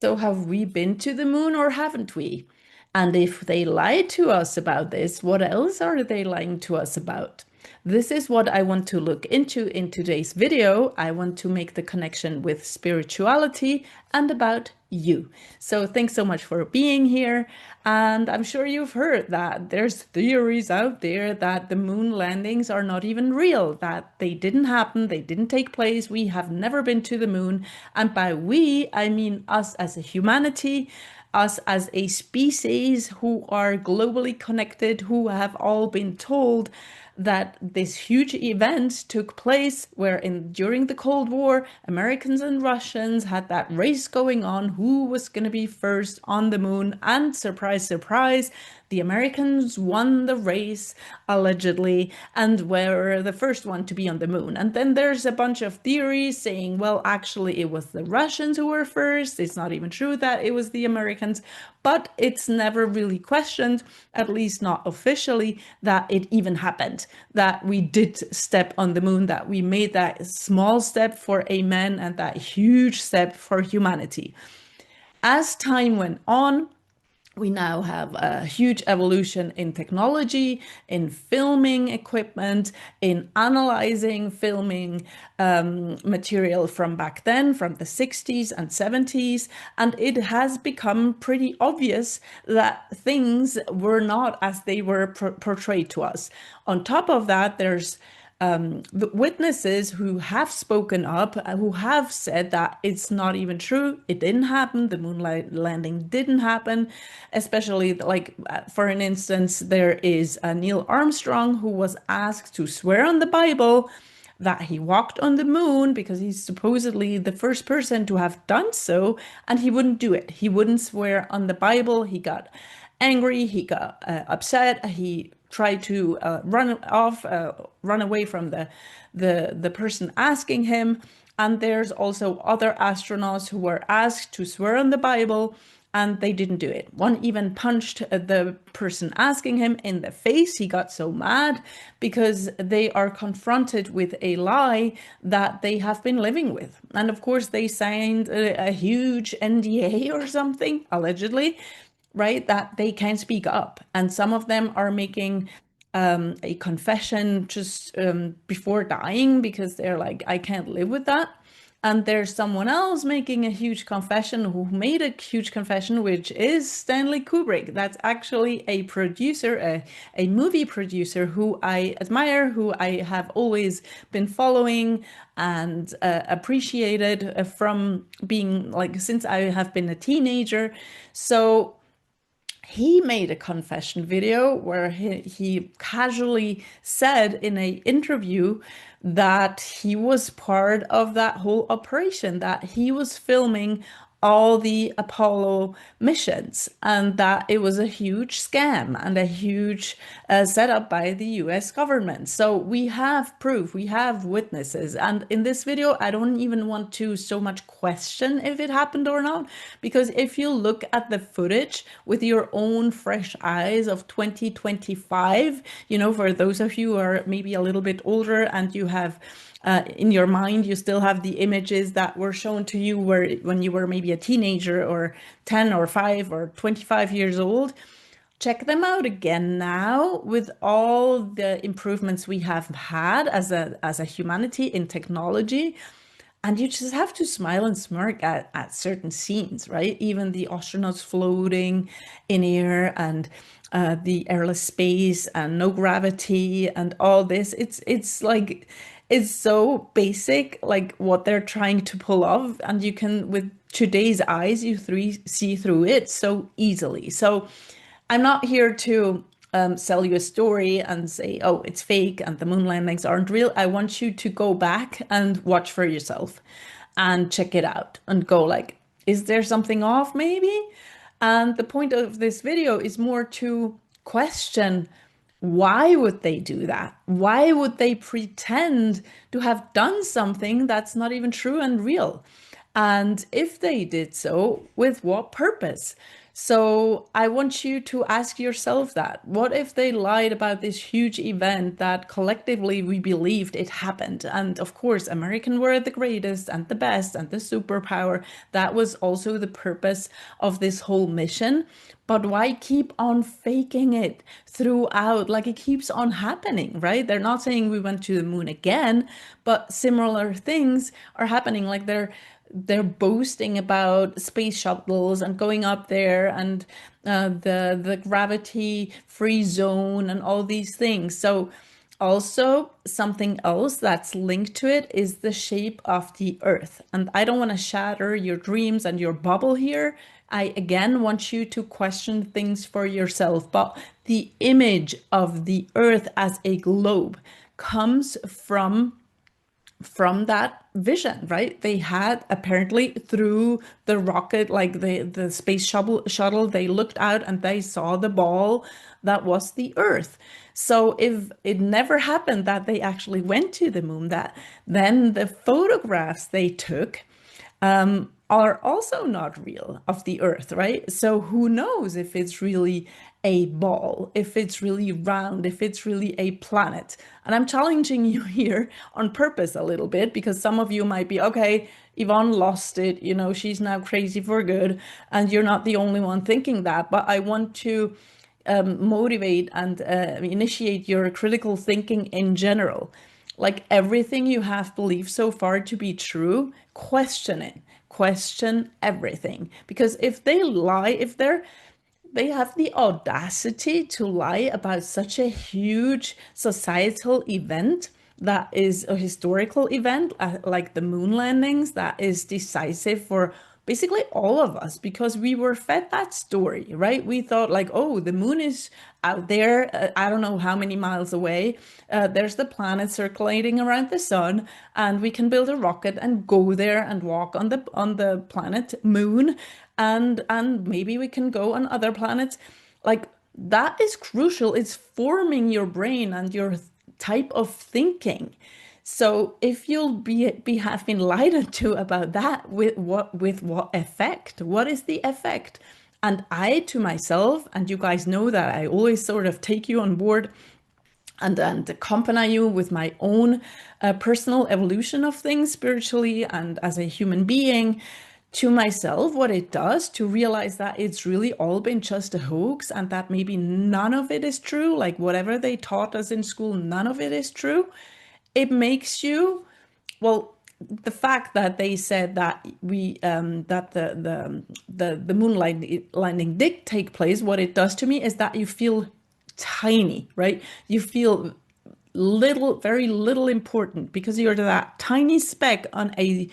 So have we been to the moon or haven't we? And if they lied to us about this, what else are they lying to us about? This is what I want to look into in today's video. I want to make the connection with spirituality and about you. So thanks so much for being here. And I'm sure you've heard that there's theories out there that the moon landings are not even real, that they didn't happen, they didn't take place. We have never been to the moon. And by we, I mean us as a humanity, us as a species who are globally connected, who have all been told that this huge event took place where during the Cold War, Americans and Russians had that race going on who was going to be first on the moon. And surprise, surprise, the Americans won the race, allegedly, and were the first one to be on the moon. And then there's a bunch of theories saying, well, actually, it was the Russians who were first. It's not even true that it was the Americans, but it's never really questioned, at least not officially, that it even happened, that we did step on the moon, that we made that small step for a man and that huge step for humanity. As time went on, we now have a huge evolution in technology, in filming equipment, in analyzing filming material from back then, from the 60s and 70s. And it has become pretty obvious that things were not as they were portrayed to us. On top of that, there's the witnesses who have spoken up, who have said that it's not even true, it didn't happen, the moonlight landing didn't happen, especially like, for an instance, there is Neil Armstrong who was asked to swear on the Bible that he walked on the moon because he's supposedly the first person to have done so, and he wouldn't do it. He wouldn't swear on the Bible. He got angry, he got upset, he tried to run away from the person asking him. And there's also other astronauts who were asked to swear on the Bible and they didn't do it. One even punched the person asking him in the face. He got so mad because they are confronted with a lie that they have been living with. And of course, they signed a huge NDA or something, allegedly, right, that they can speak up. And some of them are making a confession just before dying because they're like, I can't live with that. And there's someone else making a huge confession who made a huge confession, which is Stanley Kubrick. That's actually a producer, a movie producer who I admire, who I have always been following and appreciated from being like since I have been a teenager. So he made a confession video where he casually said in an interview that he was part of that whole operation, that he was filming all the Apollo missions and that it was a huge scam and a huge setup by the US government. So we have proof, we have witnesses. And in this video, I don't even want to so much question if it happened or not, because if you look at the footage with your own fresh eyes of 2025, you know, for those of you who are maybe a little bit older and you have in your mind, you still have the images that were shown to you where when you were maybe a teenager or 10 or 5 or 25 years old. Check them out again now with all the improvements we have had as a humanity in technology. And you just have to smile and smirk at certain scenes, right? Even the astronauts floating in air and the airless space and no gravity and all this. It's like it's so basic, like what they're trying to pull off, and you can with today's eyes you see through it so easily. So I'm not here to sell you a story and say, oh, it's fake and the moon landings aren't real. I want you to go back and watch for yourself and check it out and go like, is there something off maybe? And the point of this video is more to question, why would they do that? Why would they pretend to have done something that's not even true and real? And if they did so, with what purpose? So I want you to ask yourself that. What if they lied about this huge event that collectively we believed it happened? And of course, American were the greatest and the best and the superpower. That was also the purpose of this whole mission. But why keep on faking it throughout? Like it keeps on happening, right? They're not saying we went to the moon again, but similar things are happening. Like they're boasting about space shuttles and going up there and the gravity free zone and all these things. So also something else that's linked to it is the shape of the earth. And I don't want to shatter your dreams and your bubble here. I again want you to question things for yourself, but the image of the earth as a globe comes from that vision, right? They had apparently through the rocket, like the space shuttle, they looked out and they saw the ball that was the Earth. So if it never happened that they actually went to the moon, that then the photographs they took are also not real of the Earth, right? So who knows if it's really a ball, if it's really round, if it's really a planet. And I'm challenging you here on purpose a little bit because some of you might be, okay, Yvonne lost it, you know, she's now crazy for good, and you're not the only one thinking that. But I want to motivate and initiate your critical thinking in general. Like everything you have believed so far to be true, question it. Question everything. Because if they lie, if they have the audacity to lie about such a huge societal event that is a historical event, like the moon landings, that is decisive for basically all of us because we were fed that story, right? We thought like, oh, the moon is out there, I don't know how many miles away. There's the planet circulating around the sun, and we can build a rocket and go there and walk on the planet moon, and maybe we can go on other planets. Like that is crucial. It's forming your brain and your type of thinking. So if you'll be have been lied to about that, with what effect? What is the effect? And I to myself, and you guys know that I always sort of take you on board and accompany you with my own personal evolution of things spiritually and as a human being. To myself, what it does to realize that it's really all been just a hoax and that maybe none of it is true, like whatever they taught us in school, none of it is true. It makes you, well, the fact that they said that that the moon landing did take place, what it does to me is that you feel tiny, right? You feel little, very little important because you're that tiny speck on a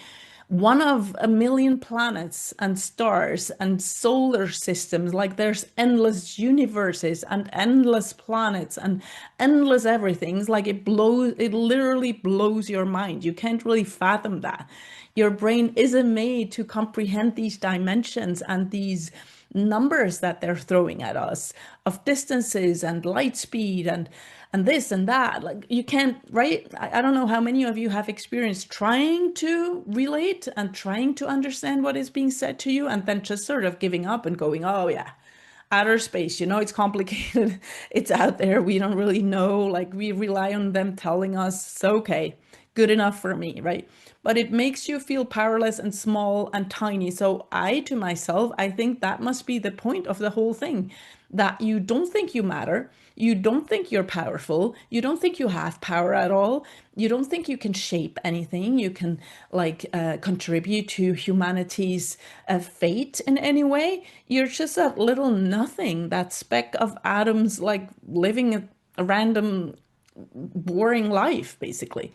one of a million planets and stars and solar systems. Like there's endless universes and endless planets and endless everything's like it literally blows your mind. You can't really fathom that. Your brain isn't made to comprehend these dimensions and these numbers that they're throwing at us of distances and light speed and this and that. Like you can't, right? I don't know how many of you have experienced trying to relate and trying to understand what is being said to you and then just sort of giving up and going, oh yeah, outer space, you know, it's complicated. It's out there. We don't really know. Like we rely on them telling us, so okay, good enough for me, right? But it makes you feel powerless and small and tiny. So I, to myself, I think that must be the point of the whole thing, that you don't think you matter. You don't think you're powerful. You don't think you have power at all. You don't think you can shape anything. You can like contribute to humanity's fate in any way. You're just that little nothing, that speck of atoms, like living a random, boring life, basically.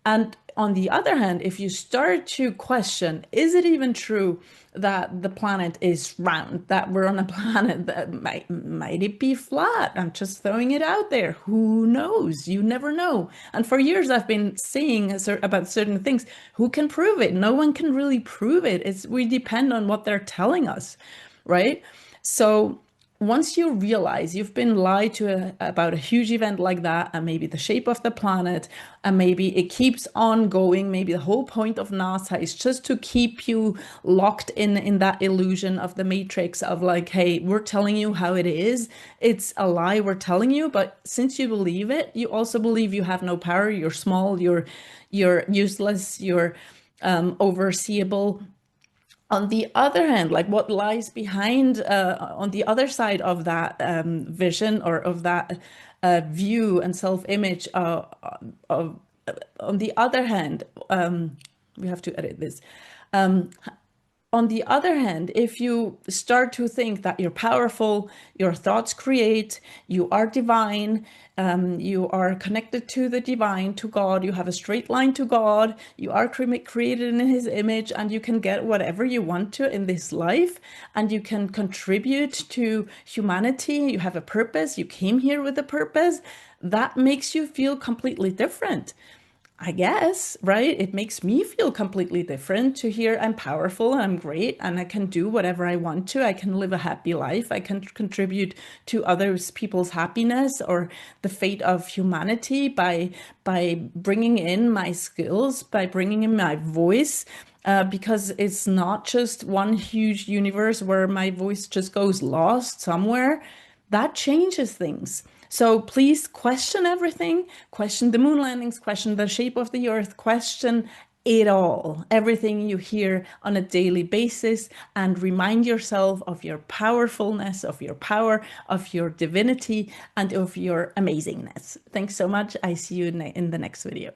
And on the other hand, if you start to question, is it even true that the planet is round, that we're on a planet that might it be flat? I'm just throwing it out there. Who knows? You never know. And for years, I've been saying about certain things. Who can prove it? No one can really prove it. We depend on what they're telling us, right? So once you realize you've been lied to about a huge event like that, and maybe the shape of the planet, and maybe it keeps on going, maybe the whole point of NASA is just to keep you locked in that illusion of the matrix of like, hey, we're telling you how it is. It's a lie we're telling you, but since you believe it, you also believe you have no power, you're small, you're useless, you're overseeable. On the other hand, like what lies behind, on the other side of that vision, or of that view and self-image, of, on the other hand, we have to edit this. On the other hand, if you start to think that you're powerful, your thoughts create, you are divine, you are connected to the divine, to God, you have a straight line to God, you are created in his image, and you can get whatever you want to in this life, and you can contribute to humanity, you have a purpose, you came here with a purpose, that makes you feel completely different. I guess, right? It makes me feel completely different to hear I'm powerful and I'm great and I can do whatever I want to. I can live a happy life. I can contribute to others people's happiness or the fate of humanity by bringing in my skills, by bringing in my voice. Because it's not just one huge universe where my voice just goes lost somewhere. That changes things. So please question everything, question the moon landings, question the shape of the earth, question it all, everything you hear on a daily basis, and remind yourself of your powerfulness, of your power, of your divinity, and of your amazingness. Thanks so much. I see you in the next video.